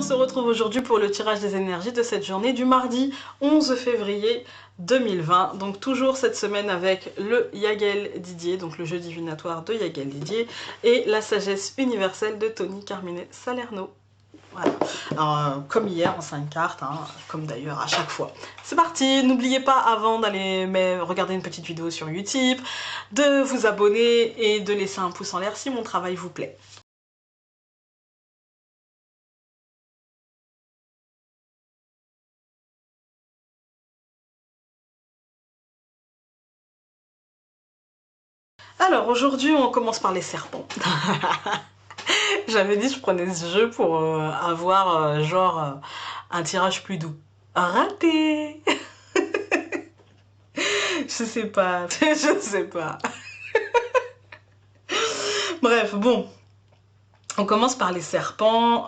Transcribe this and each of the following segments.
se retrouve aujourd'hui pour le tirage des énergies de cette journée du mardi 11 février 2020. Donc toujours cette semaine avec le Yagel Didier, donc le jeu divinatoire de Yagel Didier, et la sagesse universelle de Tony Carmine Salerno. Voilà. Alors, comme hier en 5 cartes, hein, comme d'ailleurs à chaque fois. C'est parti. N'oubliez pas avant d'aller regarder une petite vidéo sur YouTube, de vous abonner et de laisser un pouce en l'air si mon travail vous plaît. Alors aujourd'hui on commence par les serpents. J'avais dit je prenais ce jeu pour avoir un tirage plus doux. Raté. Je sais pas, je sais pas. Bref, bon. On commence par les serpents.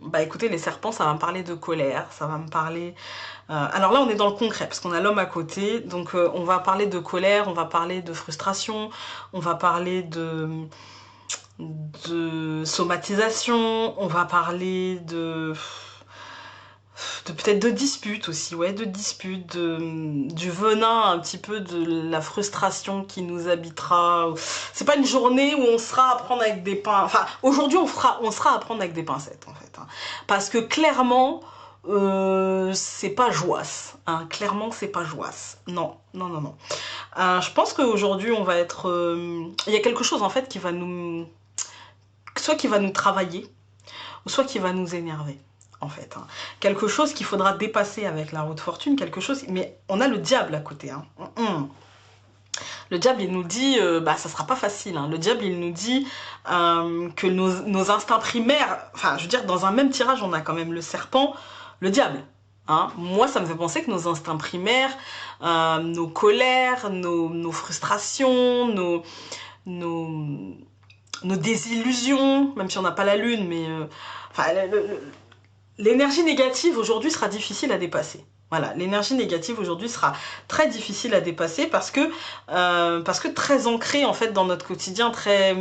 Bah écoutez, les serpents, ça va me parler de colère, ça va me parler... alors là, on est dans le concret, parce qu'on a l'homme à côté. Donc on va parler de colère, on va parler de frustration, on va parler de somatisation, on va parler de peut-être de disputes aussi, ouais, de disputes, du venin, un petit peu de la frustration qui nous habitera. C'est pas une journée où on sera à prendre avec des pincettes. Enfin, aujourd'hui, on sera à prendre avec des pincettes, en fait. Hein. Parce que clairement, c'est pas joasse. Hein. Clairement, c'est pas joasse. Non, non, non, non. Je pense qu'aujourd'hui, on va être... il y a quelque chose, en fait, qui va nous... soit qui va nous travailler, ou soit qui va nous énerver. En fait, hein. Quelque chose qu'il faudra dépasser avec la roue de fortune, quelque chose, mais on a le diable à côté. Hein. Le diable, il nous dit, bah ça sera pas facile. Hein. Le diable, il nous dit que nos instincts primaires, enfin, je veux dire, dans un même tirage, on a quand même le serpent, le diable. Hein. Moi, ça me fait penser que nos instincts primaires, nos colères, nos frustrations, nos désillusions, même si on n'a pas la lune, mais enfin, l'énergie négative aujourd'hui sera difficile à dépasser. Voilà, l'énergie négative aujourd'hui sera très difficile à dépasser parce que très ancrée en fait dans notre quotidien, très...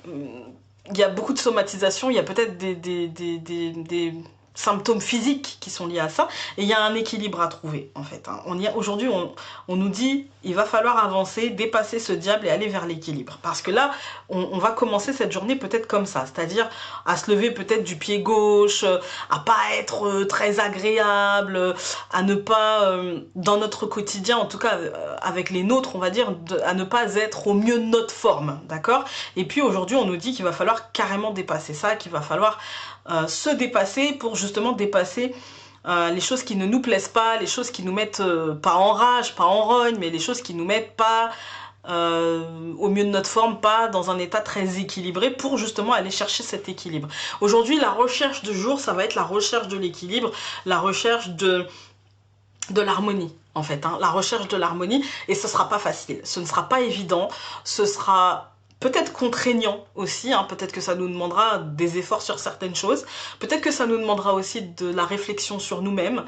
il y a beaucoup de somatisation, il y a peut-être des symptômes physiques qui sont liés à ça, et il y a un équilibre à trouver en fait. Hein. Aujourd'hui, on nous dit il va falloir avancer, dépasser ce diable et aller vers l'équilibre. Parce que là, on va commencer cette journée peut-être comme ça, c'est-à-dire à se lever peut-être du pied gauche, à pas être très agréable, à ne pas, dans notre quotidien, en tout cas avec les nôtres, on va dire, à ne pas être au mieux de notre forme, d'accord? Et puis aujourd'hui, on nous dit qu'il va falloir carrément dépasser ça, qu'il va falloir se dépasser pour justement dépasser les choses qui ne nous plaisent pas, les choses qui nous mettent pas en rage, pas en rogne, mais les choses qui nous mettent pas au mieux de notre forme, pas dans un état très équilibré pour justement aller chercher cet équilibre. Aujourd'hui, la recherche du jour, ça va être la recherche de l'équilibre, la recherche de l'harmonie. En fait, hein, la recherche de l'harmonie, et ce sera pas facile, ce ne sera pas évident, ce sera peut-être contraignant aussi, hein, peut-être que ça nous demandera des efforts sur certaines choses, peut-être que ça nous demandera aussi de la réflexion sur nous-mêmes,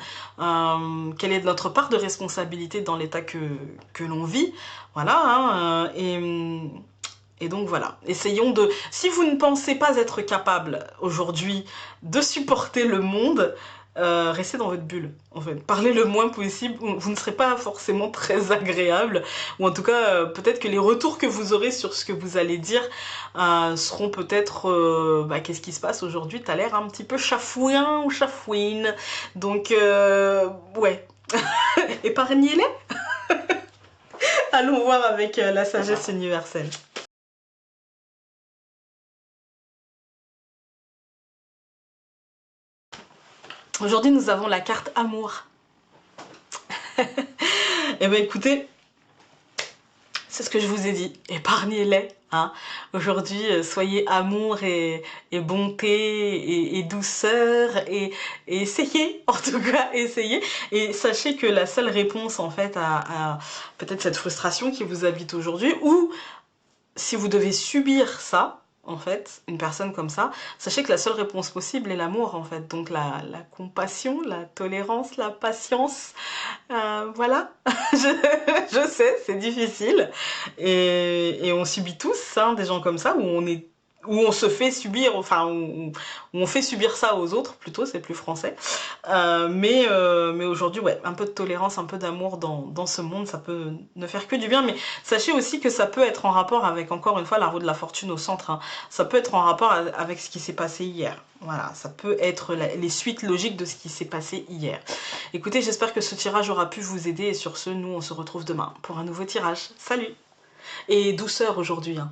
quelle est notre part de responsabilité dans l'état que l'on vit, voilà, hein, et donc voilà, essayons de... Si vous ne pensez pas être capable aujourd'hui de supporter le monde, restez dans votre bulle, en fait. Parlez le moins possible, vous ne serez pas forcément très agréable, ou en tout cas, peut-être que les retours que vous aurez sur ce que vous allez dire seront peut-être, bah, qu'est-ce qui se passe aujourd'hui? T'as l'air un petit peu chafouin ou chafouine, donc, ouais, épargnez-les. Allons voir avec la sagesse universelle. Aujourd'hui, nous avons la carte amour. Eh bien, écoutez, c'est ce que je vous ai dit. Épargnez-les. Hein. Aujourd'hui, soyez amour et bonté et douceur et essayez, en tout cas, essayez. Et sachez que la seule réponse, en fait, à peut-être cette frustration qui vous habite aujourd'hui, ou si vous devez subir ça, en fait, une personne comme ça, sachez que la seule réponse possible est l'amour, en fait. Donc la compassion, la tolérance, la patience, voilà. je sais, c'est difficile. Et on subit tous, hein, des gens comme ça, où on est où on se fait subir, enfin où on fait subir ça aux autres plutôt, c'est plus français. Mais aujourd'hui, ouais, un peu de tolérance, un peu d'amour dans ce monde, ça peut ne faire que du bien. Mais sachez aussi que ça peut être en rapport avec, encore une fois, la roue de la fortune au centre. Hein. Ça peut être en rapport avec ce qui s'est passé hier. Voilà, ça peut être les suites logiques de ce qui s'est passé hier. Écoutez, j'espère que ce tirage aura pu vous aider. Et sur ce, nous, on se retrouve demain pour un nouveau tirage. Salut! Et douceur aujourd'hui, hein.